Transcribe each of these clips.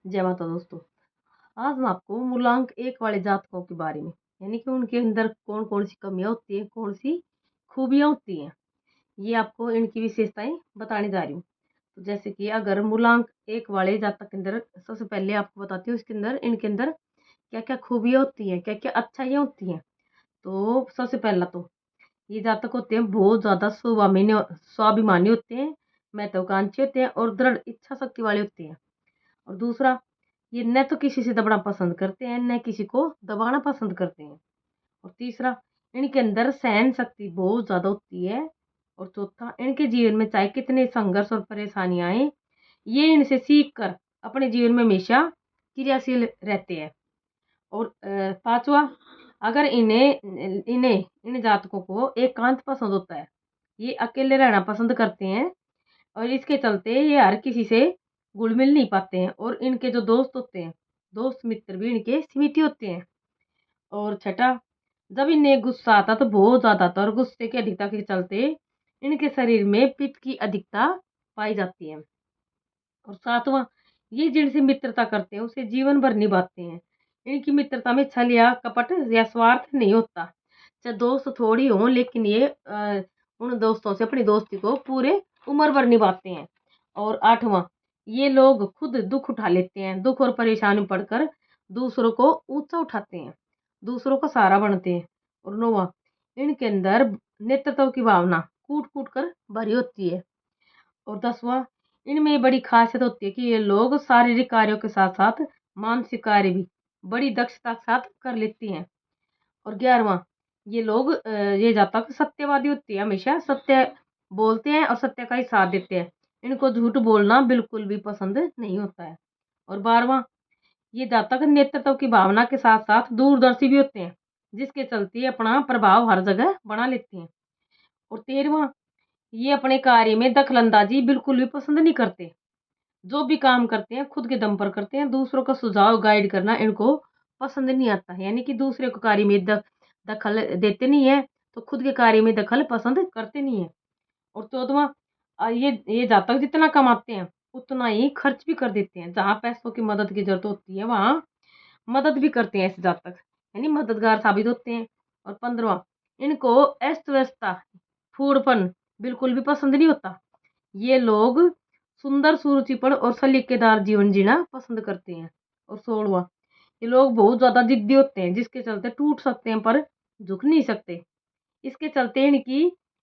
जय माता दोस्तों। आज मैं आपको मूलांक 1 वाले जातकों के बारे में, यानी कि उनके अंदर कौन-कौन सी कमियाँ होती हैं, कौन-सी खूबियाँ होती हैं, ये आपको इनकी विशेषताएँ बताने जा रही हूँ। तो जैसे कि अगर मूलांक 1 वाले जातक के अंदर सबसे पहले आपको बताती हूँ इसके अंदर इनके अंदर क्या-क्या खूबियाँ होती हैं, क्या-क्या अच्छाइयाँ होती हैं। तो सबसे पहला तो ये जातक होते हैं बहुत ज़्यादा स्वाभिमानी होते हैं, महत्वाकांक्षी होते हैं और दृढ़ इच्छा शक्ति वाले होते हैं। और दूसरा, ये न तो किसी से दबना पसंद करते हैं, न किसी को दबाना पसंद करते हैं। और तीसरा, इनके अंदर सहन शक्ति बहुत ज़्यादा होती है। और चौथा, इनके जीवन में चाहे कितने संघर्ष और परेशानियाँ आएँ, ये इनसे सीख कर अपने जीवन में हमेशा क्रियाशील रहते हैं। और पाँचवाँ, अगर इन जातकों को एकांत पसंद होता है, ये अकेले रहना पसंद करते हैं और इसके चलते ये हर किसी से घुल-मिल नहीं पाते हैं और इनके जो दोस्त होते हैं, दोस्त मित्र भी इनके सीमित ही होते हैं। और छठा, जब इन्हें गुस्सा आता तो बहुत ज़्यादा आता है और गुस्से की अधिकता के चलते इनके शरीर में पित्त की अधिकता पाई जाती है। और सातवां, ये जिनसे मित्रता करते हैं उसे जीवन भर निभाते हैं। इनकी मित्रता में छल या कपट या स्वार्थ नहीं होता। चाहे दोस्त थोड़ी हों लेकिन ये उन दोस्तों से अपनी दोस्ती को पूरे उम्र भर निभाते हैं। और आठवां, ये लोग खुद दुःख उठा लेते हैं। दुःख और परेशानी में पड़कर दूसरों को ऊँचा उठाते हैं, दूसरों का सहारा बनते हैं। और नौवां, इनके अंदर नेतृत्व की भावना कूट-कूट कर भरी होती है। और 10वां, इनमें ये बड़ी ख़ासियत होती है कि ये लोग शारीरिक कार्यों के साथ-साथ मानसिक कार्य भी बड़ी दक्षता के साथ कर लेती हैं। और 11वां, ये जातक सत्यवादी होती है, हमेशा सत्य बोलते हैं और सत्य का ही साथ देते हैं। इनको झूठ बोलना बिल्कुल भी पसंद नहीं होता है। और 12वां, ये जातक नेतृत्व की भावना के साथ-साथ दूरदर्शी भी होते हैं, जिसके चलते ये अपना प्रभाव हर जगह बना लेते हैं। और 13वां, ये अपने कार्य में दखल-अंदाज़ी बिल्कुल भी पसंद नहीं करते। जो भी काम करते हैं खुद के दम पर करते हैं, दूसरों का सुझाव गाइड करना इनको पसंद नहीं आता है। यानी कि दूसरे को कार्य में दखल देते नहीं हैं, तो खुद के कार्य में दखल पसंद करते नहीं हैं। और 14वां, ये जातक जितना कमाते हैं, उतना ही खर्च भी कर देते हैं। जहाँ पैसों की मदद की ज़रूरत होती है, वहाँ मदद भी करते हैं ऐसे जातक, यानी मददगार साबित होते हैं। और 15वां, इनको अस्त-व्यस्तता, फूहड़पन बिल्कुल भी पसंद नहीं होता। ये लोग सुंदर, सुरुचिपूर्ण और सलीकेदार जीवन जीना पसंद करते हैं। और 16वां, ये लोग बहुत ज़्यादा ज़िद्दी होते हैं, जिसके चलते टूट सकते हैं पर झुक नहीं सकते। इसके चलते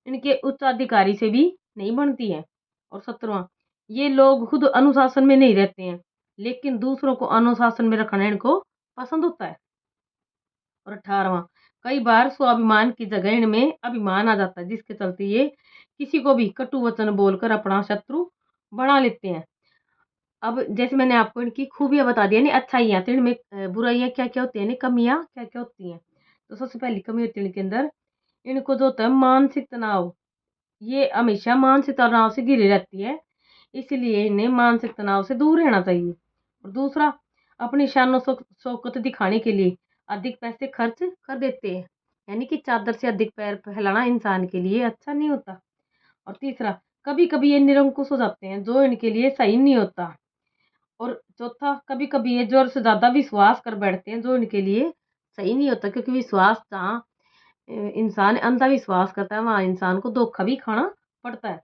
इनके उच्चाधिकारी से भी नहीं बनती है। और 17वां, ये लोग खुद अनुशासन में नहीं रहते हैं, लेकिन दूसरों को अनुशासन में रखना इनको पसंद होता है। और 18वां, कई बार स्वाभिमान की जगह इनमें अभिमान आ जाता है, जिसके चलते ये किसी को भी कटु वचन बोलकर अपना शत्रु बना लेते हैं। अब जैसे मैंने आपको इनकी खूबियाँ बता दी, यानी अच्छाइयाँ, तो इनमें बुराइयाँ क्या-क्या होती हैं, यानी कमियाँ क्या-क्या होती हैं। तो सबसे पहली कमी होती है इनके अंदर, इनको जो होता है मानसिक तनाव, ये हमेशा मानसिक तनाव से घिरी रहती है, इसलिए इन्हें मानसिक तनाव से दूर रहना चाहिए। और दूसरा, अपनी शान-ओ-शौकत दिखाने के लिए अधिक पैसे खर्च कर देते हैं, यानी कि चादर से अधिक पैर फैलाना इंसान के लिए अच्छा नहीं होता। और तीसरा, कभी-कभी ये निरंकुश हो जाते हैं, जो इनके लिए सही नहीं होता। और चौथा, कभी-कभी ये ज़रूरत से ज़्यादा विश्वास कर बैठते हैं, जो इनके लिए सही नहीं होता, क्योंकि विश्वास जहाँ इंसान अंधा विश्वास करता है, वहाँ इंसान को धोखा भी खाना पड़ता है।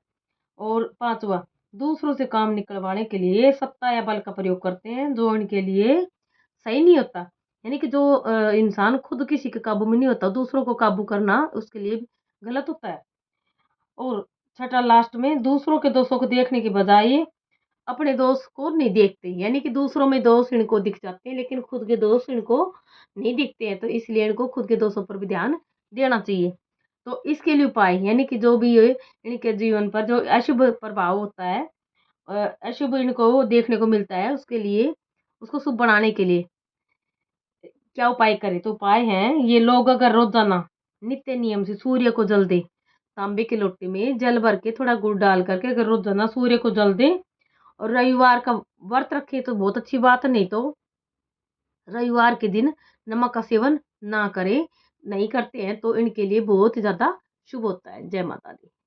और पाँचवाँ, दूसरों से काम निकलवाने के लिए सत्ता या बल का प्रयोग करते हैं, जो इनके लिए सही नहीं होता। यानी कि जो इंसान खुद किसी के काबू में नहीं होता, दूसरों को काबू करना उसके लिए गलत होता है। और छठा, लास्ट में, दूसरों के दोषों को देखने की बजाय अपने दोस्त को नहीं देखते, यानी कि दूसरों में दोष इनको दिख जाते हैं, लेकिन खुद के दोष इनको नहीं दिखते हैं, तो इसलिए इनको खुद के दोषों पर भी ध्यान देना चाहिए। तो इसके लिए उपाय, यानी कि जो भी ये इनके जीवन पर जो अशुभ प्रभाव होता है, अशुभ इनको देखने को मिलता है, उसके लिए, उसको शुभ बनाने के लिए क्या उपाय करें? तो उपाय हैं, ये लोग अगर रोज़ाना नित्य नियम से सूर्य को जल दें, तांबे की लोटे में जल भर के थोड़ा गुड़ डाल करके अगर रोज़ाना सूर्य को जल दें और रविवार का व्रत रखें तो बहुत अच्छी बात है, नहीं तो रविवार के दिन नमक का सेवन ना करें, नहीं करते हैं तो इनके लिए बहुत ज़्यादा शुभ होता है। जय माता दी।